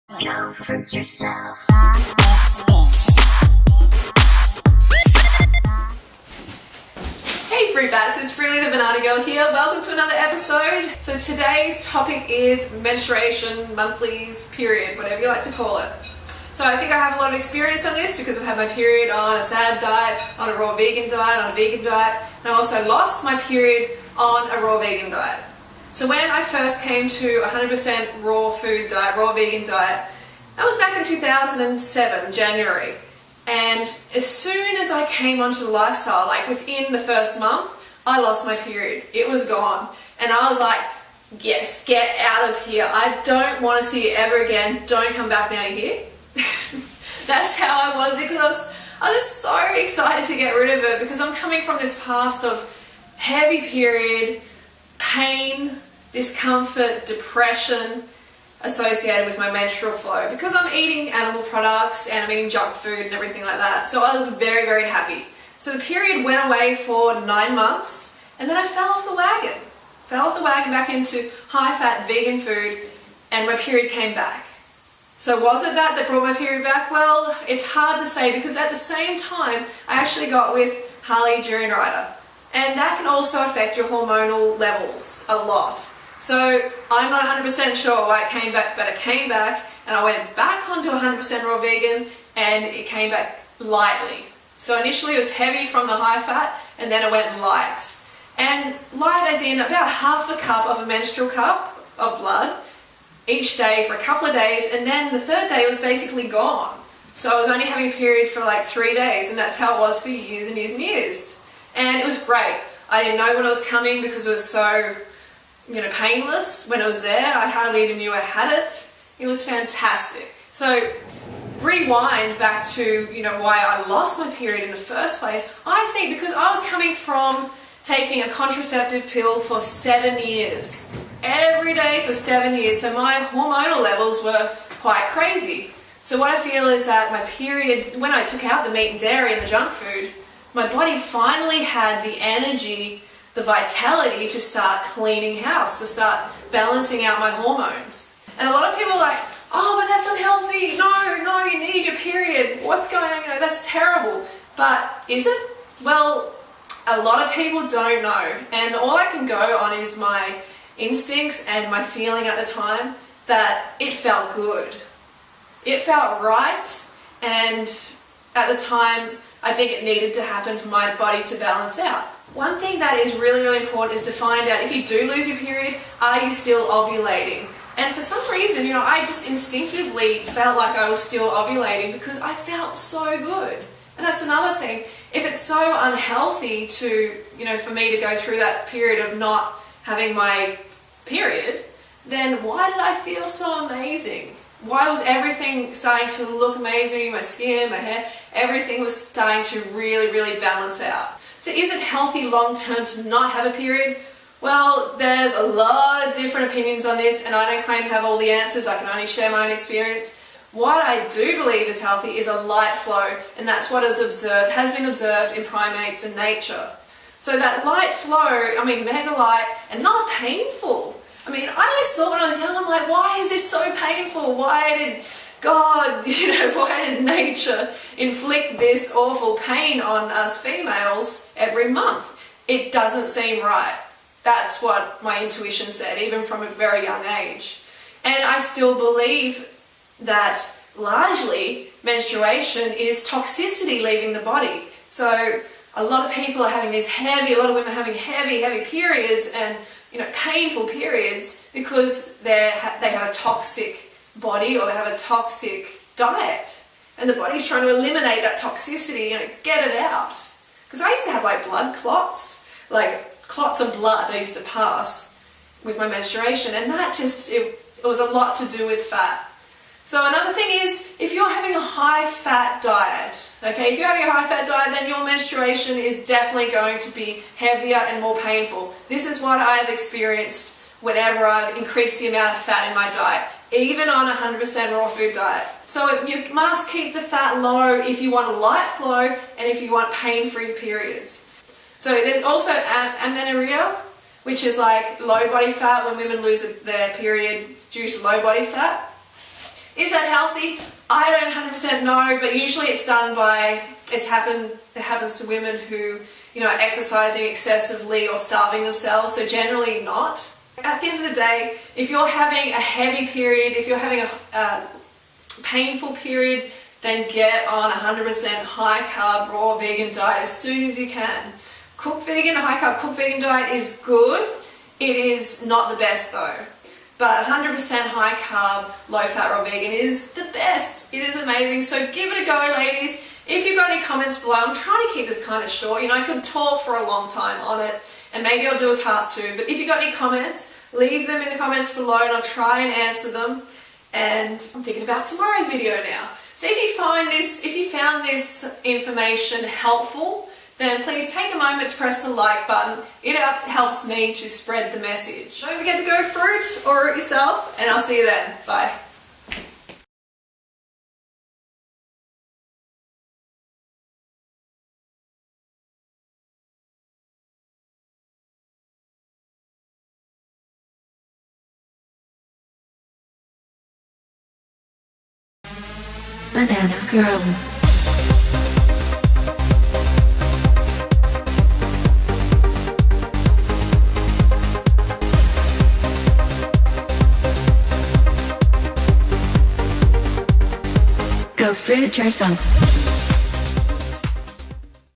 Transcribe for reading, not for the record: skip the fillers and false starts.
Comfort yourself. Hey Fruit Bats, it's Freelee the Banana Girl here. Welcome to another episode. So today's topic is menstruation, monthlies, period, whatever you like to call it. So I think I have a lot of experience on this because I've had my period on a SAD diet, on a raw vegan diet, on a vegan diet, and I also lost my period on a raw vegan diet. So when I first came to 100% raw food diet, raw vegan diet, that was back in 2007, January. And as soon as I came onto the lifestyle, like within the first month, I lost my period. It was gone. And I was like, yes, get out of here. I don't want to see you ever again. Don't come back now, you hear? That's how I was, because I was so excited to get rid of it, because I'm coming from this past of heavy period, pain, discomfort, depression associated with my menstrual flow, because I'm eating animal products and I'm eating junk food and everything like that. So I was very, very happy. So the period went away for 9 months, and then I fell off the wagon. Fell off the wagon back into high-fat vegan food, and my period came back. So was it that brought my period back? Well, it's hard to say, because at the same time, I actually got with Freelee and Durianrider. And that can also affect your hormonal levels a lot. So I'm not 100% sure why it came back, but it came back, and I went back onto 100% raw vegan, and it came back lightly. So initially it was heavy from the high fat, and then it went light. And light as in about half a cup of a menstrual cup of blood each day for a couple of days, and then the third day it was basically gone. So I was only having a period for like 3 days, and that's how it was for years and years and years. And it was great. I didn't know when it was coming because it was so, painless when it was there. I hardly even knew I had it. It was fantastic. So rewind back to, why I lost my period in the first place. I think because I was coming from taking a contraceptive pill for 7 years. Every day for 7 years. So my hormonal levels were quite crazy. So what I feel is that my period, when I took out the meat and dairy and the junk food, my body finally had the energy, the vitality to start cleaning house, to start balancing out my hormones. And a lot of people are like, oh, but that's unhealthy. No, you need your period. What's going on? That's terrible. But is it? Well, a lot of people don't know. And all I can go on is my instincts and my feeling at the time that it felt good. It felt right, and at the time I think it needed to happen for my body to balance out. One thing that is really, really important is to find out, if you do lose your period, are you still ovulating? And for some reason, I just instinctively felt like I was still ovulating because I felt so good. And that's another thing. If it's so unhealthy to, for me to go through that period of not having my period, then why did I feel so amazing? Why was everything starting to look amazing? My skin, my hair, everything was starting to really, really balance out. So is it healthy long term to not have a period? Well, there's a lot of different opinions on this, and I don't claim to have all the answers. I can only share my own experience. What I do believe is healthy is a light flow, and that's what has been observed in primates and nature. So that light flow, mega light, and not painful. I always thought when I was young, I'm like, why is this so painful? Why did God, why did nature inflict this awful pain on us females every month? It doesn't seem right. That's what my intuition said, even from a very young age. And I still believe that largely menstruation is toxicity leaving the body. So a lot of people are having a lot of women are having heavy periods, and painful periods, because they have a toxic body, or they have a toxic diet, and the body's trying to eliminate that toxicity, get it out. Because I used to have blood clots, clots of blood I used to pass with my menstruation, and that just, it was a lot to do with fat. So another thing is, if you're having a high-fat diet, okay, if you're having a high-fat diet, then your menstruation is definitely going to be heavier and more painful. This is what I have experienced whenever I've increased the amount of fat in my diet, even on a 100% raw food diet. So you must keep the fat low if you want a light flow and if you want pain-free periods. So there's also amenorrhea, which is like low body fat, when women lose their period due to low body fat. Is that healthy? I don't 100% know, but usually it's done by, it happens to women who, you know, are exercising excessively or starving themselves, so generally not. At the end of the day, if you're having a heavy period, if you're having a painful period, then get on 100% high carb, raw vegan diet as soon as you can. Cooked vegan, high carb cooked vegan diet is good. It is not the best though. But 100% high carb, low fat raw vegan is the best. It is amazing. So give it a go, ladies. If you've got any comments below, I'm trying to keep this kind of short. You know, I could talk for a long time on it, and maybe I'll do a part 2. But if you've got any comments, leave them in the comments below and I'll try and answer them. And I'm thinking about tomorrow's video now. So if you found this information helpful, then please take a moment to press the like button. It helps me to spread the message. Don't forget to go fruit or yourself, and I'll see you then. Bye. Banana Girl. Go fruit yourself.